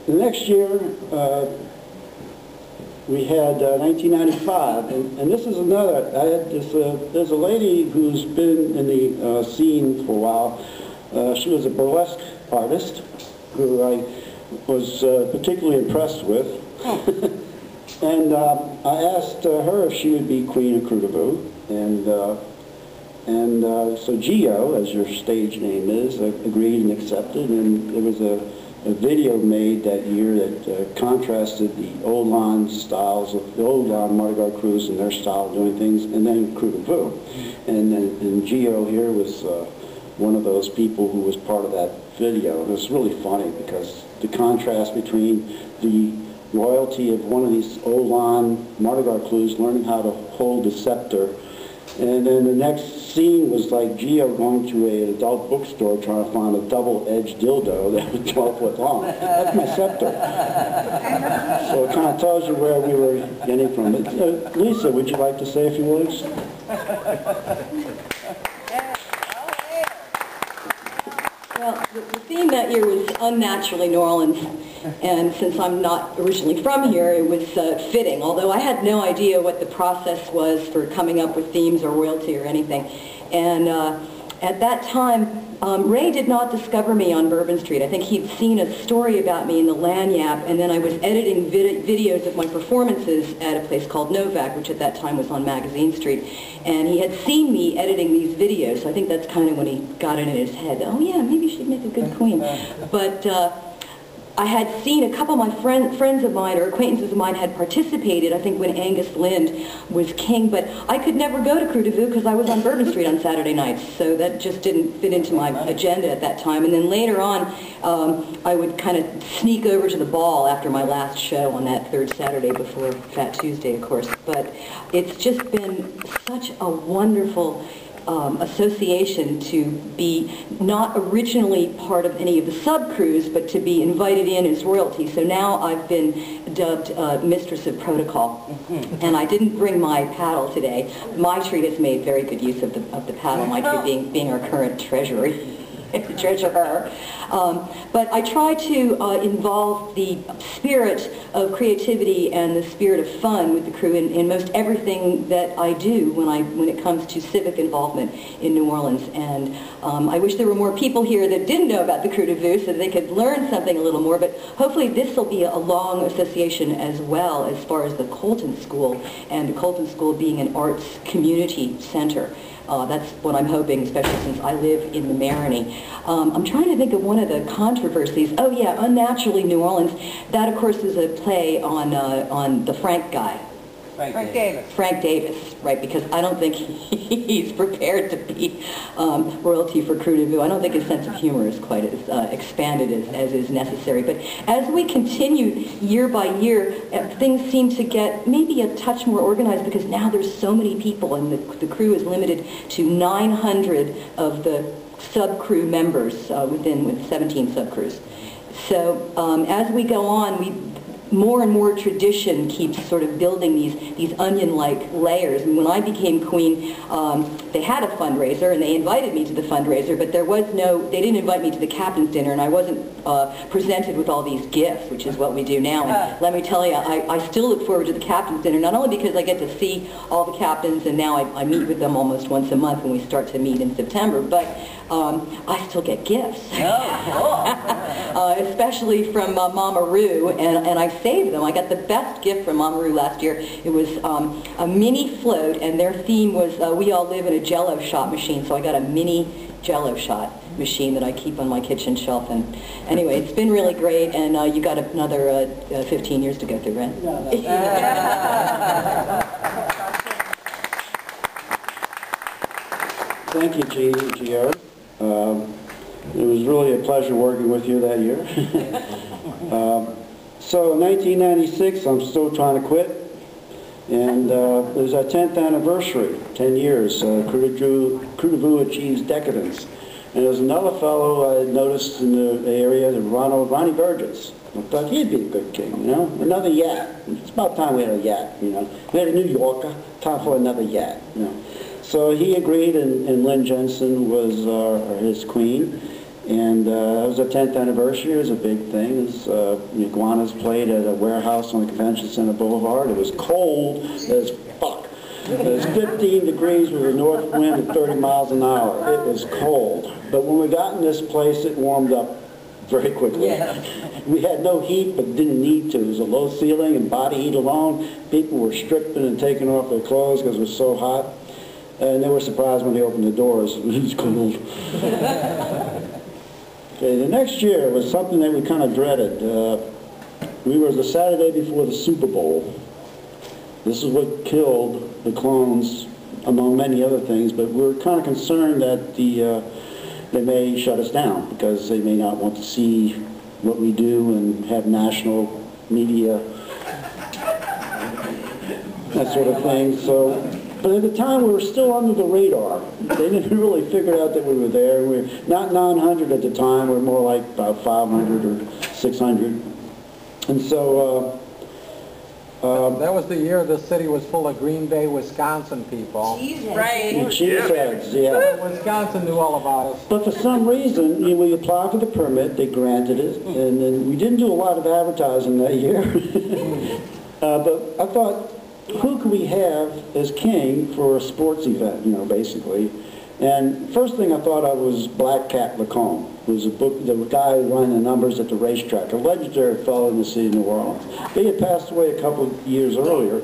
the next year, we had 1995, and this is another. I had this. There's a lady who's been in the scene for a while. She was a burlesque artist who I was particularly impressed with. And I asked her if she would be Queen of Krewe du Vieux, and so Gio, as your stage name is, agreed and accepted, and there was a video made that year that contrasted the old line styles of the old line Mardi Gras crews and their style of doing things, and then Krewe du Vieux. And Gio here was one of those people who was part of that video. It was really funny because the contrast between the royalty of one of these old line Mardi Gras crews learning how to hold the scepter, and then the next scene was like Gio going to an adult bookstore trying to find a double-edged dildo that was 12 foot long. That's my scepter. So it kind of tells you where we were getting from. Lisa, would you like to say a few words? Well, the theme that year was unnaturally New Orleans, and since I'm not originally from here, it was fitting, although I had no idea what the process was for coming up with themes or royalty or anything. And at that time, Ray did not discover me on Bourbon Street. I think he'd seen a story about me in the Lanyap, and then I was editing videos of my performances at a place called Novak, which at that time was on Magazine Street. And he had seen me editing these videos, so I think that's kind of when he got it in his head. Oh yeah, maybe she'd make a good queen. But I had seen a couple of my friends of mine or acquaintances of mine had participated, I think when Angus Lind was king, but I could never go to Krewe du Vieux because I was on Bourbon Street on Saturday nights, so that just didn't fit into my agenda at that time. And then later on, I would kind of sneak over to the ball after my last show on that third Saturday before Fat Tuesday, of course. But it's just been such a wonderful association to be not originally part of any of the sub-crews, but to be invited in as royalty. So now I've been dubbed Mistress of Protocol. And I didn't bring my paddle today. My tree has made very good use of the paddle, my tree being our current treasurer. But I try to involve the spirit of creativity and the spirit of fun with the crew in most everything that I do when it comes to civic involvement in New Orleans. And I wish there were more people here that didn't know about the Krewe du Vieux so that they could learn something a little more, but hopefully this will be a long association as well as far as the Colton School, and the Colton School being an arts community center. That's what I'm hoping, especially since I live in the Marigny. I'm trying to think of one of the controversies. Oh yeah, Unnaturally New Orleans. That, of course, is a play on the Frank guy. Frank Davis. Frank Davis, right, because I don't think he's prepared to be royalty for Krewe du Vieux. I don't think his sense of humor is quite as expanded as is necessary. But as we continue year by year, things seem to get maybe a touch more organized because now there's so many people and the crew is limited to 900 of the sub-crew members with 17 sub-crews. So as we go on, more and more tradition keeps sort of building these onion-like layers. And when I became queen, they had a fundraiser, and they invited me to the fundraiser, but they didn't invite me to the captain's dinner, and I wasn't presented with all these gifts, which is what we do now. And let me tell you, I still look forward to the captain's dinner, not only because I get to see all the captains, and now I meet with them almost once a month when we start to meet in September, but I still get gifts. Especially from Mama Roo, and I saved them. I got the best gift from Mama Roo last year. It was a mini float, and their theme was we all live in a Jell-O shot machine, so I got a mini Jell-O shot machine that I keep on my kitchen shelf. And anyway, it's been really great, and you got another 15 years to go through, right? Thank you, Gio. It was really a pleasure working with you that year. So in 1996, I'm still trying to quit, and it was our 10th anniversary, 10 years. Krewe du Vieux achieves decadence. And there was another fellow I noticed in the area, Ronnie Burgess. I thought he'd be a good king, you know, another yat. It's about time we had a yat, you know. We had a New Yorker, time for another yat, you know. So he agreed, and Lynn Jensen was his queen. And it was our 10th anniversary. It was a big thing. It was, the Iguanas played at a warehouse on the Convention Center Boulevard. It was cold as fuck. It was 15 degrees with a north wind at 30 miles an hour. It was cold. But when we got in this place, it warmed up very quickly. Yeah. We had no heat, but didn't need to. It was a low ceiling and body heat alone. People were stripping and taking off their clothes because it was so hot. And they were surprised when they opened the doors. It was cold. Okay, the next year was something that we kind of dreaded. We were the Saturday before the Super Bowl. This is what killed the clones, among many other things, but we were kind of concerned that they may shut us down because they may not want to see what we do and have national media, that sort of thing. So, but at the time we were still under the radar. They didn't really figure out that we were there. We were not 900 at the time. We were more like about 500 or 600. And so that was the year the city was full of Green Bay, Wisconsin people. Right. Cheeseheads, yeah. Wisconsin knew all about us. But for some reason, we applied for the permit, they granted it, and then we didn't do a lot of advertising that year. But I thought, who could we have as king for a sports event, basically? And first thing I thought of was Black Cat Lacombe, who was the guy who ran the numbers at the racetrack, a legendary fellow in the city of New Orleans. He had passed away a couple of years earlier.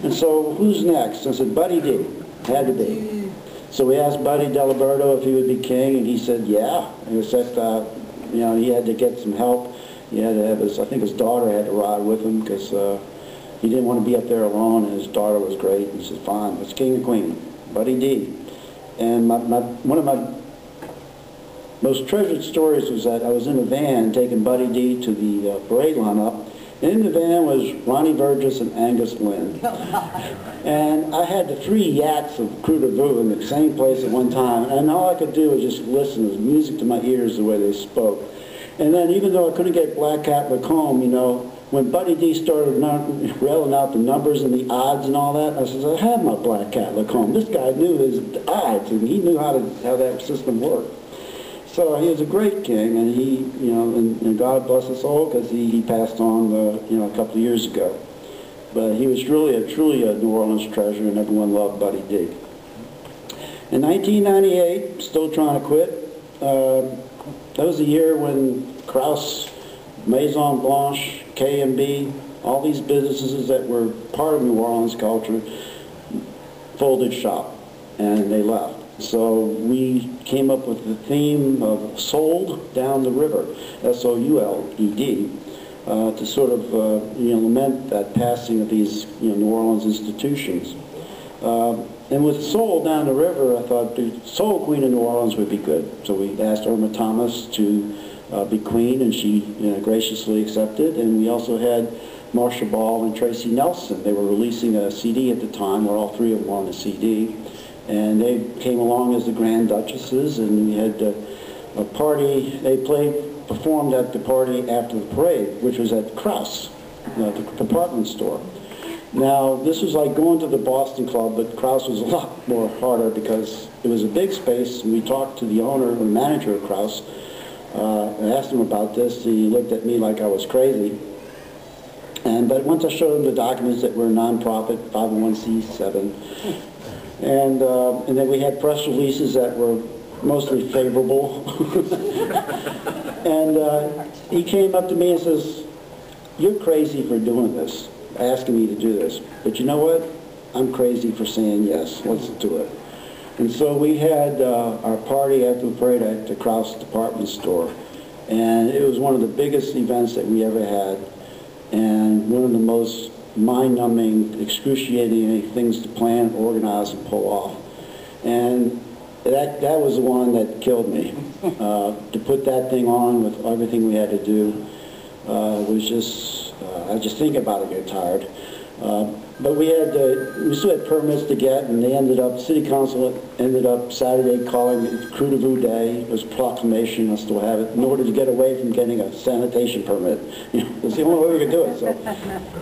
And so, who's next? I said, Buddy D. Had to be. So we asked Buddy Deliberto if he would be king, and he said, yeah. Except, he had to get some help. He had to have I think his daughter had to ride with him because he didn't want to be up there alone, and his daughter was great. And he said, fine, it's king and queen, Buddy D. And one of my most treasured stories was that I was in a van taking Buddy D to the parade lineup. And in the van was Ronnie Burgess and Angus Lynn. And I had the 3 yachts of Krewe du Vieux in the same place at one time. And all I could do was just listen. It was music to my ears the way they spoke. And then even though I couldn't get Black Cat Lacombe, when Buddy D started railing out the numbers and the odds and all that, I said, I have my Black Cat Lacombe. This guy knew his odds, and he knew how that system worked. So he was a great king, and he, and God bless his soul, because he passed on, a couple of years ago. But he was truly a New Orleans treasure, and everyone loved Buddy D. In 1998, still trying to quit. That was the year when Kraus, Maison Blanche, K&B, all these businesses that were part of New Orleans culture folded shop, and they left. So we came up with the theme of Sold Down the River, S-O-U-L-E-D, to sort of lament that passing of these New Orleans institutions. And with Soul Down the River, I thought the Soul Queen of New Orleans would be good. So we asked Irma Thomas to be queen, and she graciously accepted. And we also had Marcia Ball and Tracy Nelson. They were releasing a CD at the time, where all 3 of them were on the CD. And they came along as the Grand Duchesses, and we had a party. They performed at the party after the parade, which was at Kraus, the department store. Now, this was like going to the Boston Club, but Kraus was a lot more harder because it was a big space. And we talked to the owner and manager of Kraus. I asked him about this. He looked at me like I was crazy. But once I showed him the documents that were nonprofit, 501c7, and then we had press releases that were mostly favorable. And he came up to me and says, "You're crazy for doing this, asking me to do this. But you know what? I'm crazy for saying yes. Let's do it." And so we had our party after the parade at the Kraus department store. And it was one of the biggest events that we ever had, and one of the most mind-numbing, excruciating things to plan, organize, and pull off. And that was the one that killed me. To put that thing on with everything we had to do was just, I just think about it, get tired. But we still had permits to get, and they ended up, City Council ended up Saturday calling it Krewe du Vieux Day. It was a proclamation, I still have it, in order to get away from getting a sanitation permit. It's the only way we could do it. So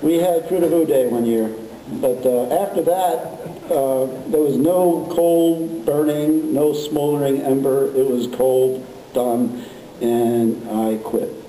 we had Krewe du Vieux Day one year. But after that, there was no coal burning, no smoldering ember. It was cold done, and I quit.